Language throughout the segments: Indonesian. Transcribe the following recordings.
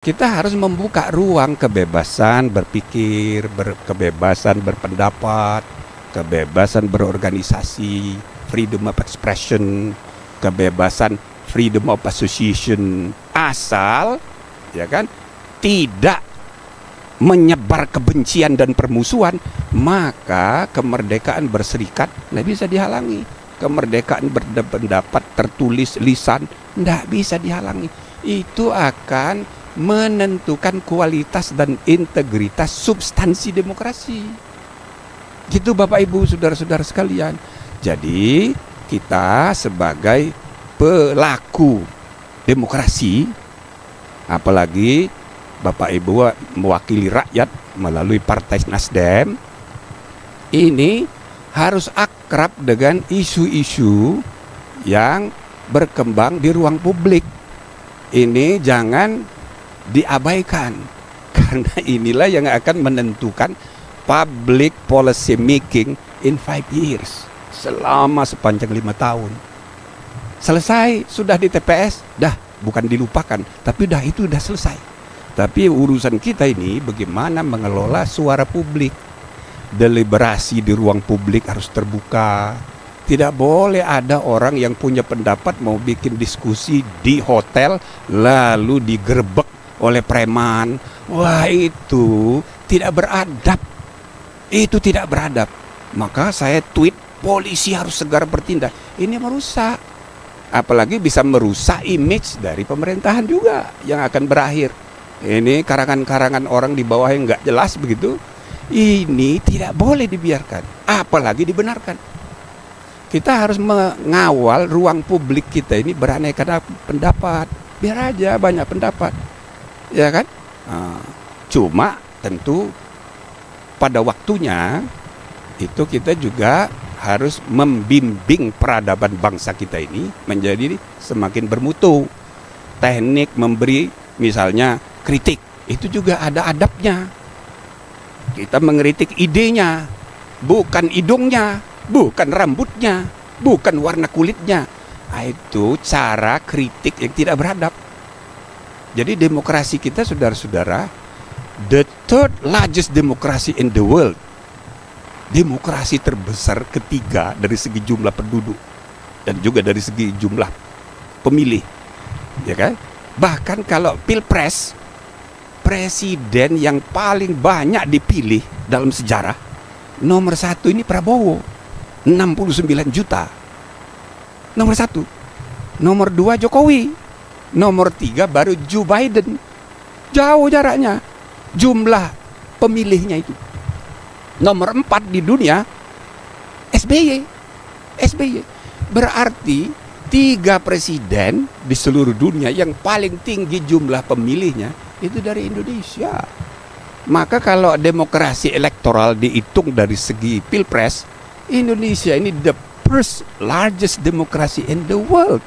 Kita harus membuka ruang kebebasan berpikir, kebebasan berpendapat, kebebasan berorganisasi, freedom of expression, kebebasan freedom of association, asal ya kan tidak menyebar kebencian dan permusuhan, maka kemerdekaan berserikat tidak bisa dihalangi. Kemerdekaan berpendapat tertulis lisan tidak bisa dihalangi. Itu akan menentukan kualitas dan integritas substansi demokrasi. Gitu Bapak Ibu, saudara-saudara sekalian. Jadi kita sebagai pelaku demokrasi, apalagi Bapak Ibu mewakili rakyat melalui Partai Nasdem, ini harus akrab dengan isu-isu yang berkembang di ruang publik. Ini jangan diabaikan, karena inilah yang akan menentukan public policy making in 5 years, selama sepanjang 5 tahun. Selesai sudah di TPS, dah bukan dilupakan, tapi itu udah selesai. Tapi urusan kita ini bagaimana mengelola suara publik. Deliberasi di ruang publik harus terbuka. Tidak boleh ada orang yang punya pendapat mau bikin diskusi di hotel lalu digerebek oleh preman. Wah, itu tidak beradab. Itu tidak beradab. Maka saya tweet, polisi harus segera bertindak. Ini merusak. Apalagi bisa merusak image dari pemerintahan juga yang akan berakhir. Ini karangan-karangan orang di bawah yang nggak jelas begitu. Ini tidak boleh dibiarkan, apalagi dibenarkan. Kita harus mengawal ruang publik kita ini beraneka pendapat. Biar aja banyak pendapat, ya kan? Cuma tentu pada waktunya itu kita juga harus membimbing peradaban bangsa kita ini menjadi semakin bermutu. Teknik memberi misalnya kritik itu juga ada adabnya. Kita mengkritik idenya, bukan hidungnya, bukan rambutnya, bukan warna kulitnya. Itu cara kritik yang tidak beradab. Jadi demokrasi kita, saudara-saudara, the third largest democracy in the world. Demokrasi terbesar ketiga dari segi jumlah penduduk dan juga dari segi jumlah pemilih, ya kan? Bahkan kalau pilpres, presiden yang paling banyak dipilih dalam sejarah nomor 1 ini Prabowo, 69 juta. Nomor 1. Nomor 2 Jokowi. Nomor 3 baru Joe Biden. Jauh jaraknya jumlah pemilihnya itu. Nomor 4 di dunia SBY. Berarti 3 presiden di seluruh dunia yang paling tinggi jumlah pemilihnya itu dari Indonesia. Maka kalau demokrasi elektoral dihitung dari segi pilpres, Indonesia ini the first largest democracy in the world.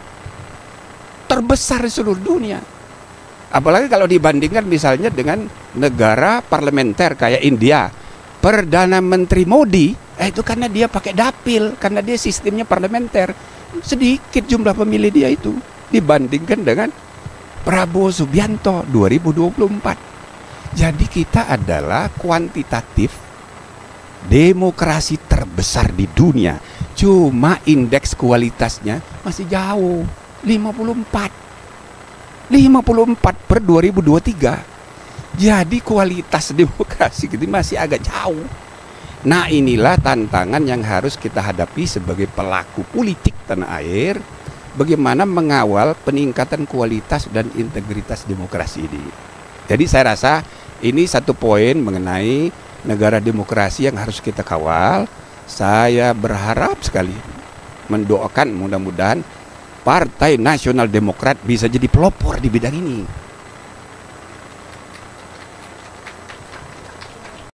Terbesar di seluruh dunia. Apalagi kalau dibandingkan misalnya dengan negara parlementer kayak India. Perdana Menteri Modi, itu karena dia pakai dapil, karena dia sistemnya parlementer. Sedikit jumlah pemilih dia itu dibandingkan dengan Prabowo Subianto 2024. Jadi kita adalah kuantitatif demokrasi terbesar di dunia. Cuma indeks kualitasnya masih jauh, 54 per 2023. Jadi kualitas demokrasi kita masih agak jauh. Nah, inilah tantangan yang harus kita hadapi sebagai pelaku politik tanah air. Bagaimana mengawal peningkatan kualitas dan integritas demokrasi ini. Jadi saya rasa ini satu poin mengenai negara demokrasi yang harus kita kawal. Saya berharap sekali, mendoakan mudah-mudahan Partai Nasional Demokrat bisa jadi pelopor di bidang ini.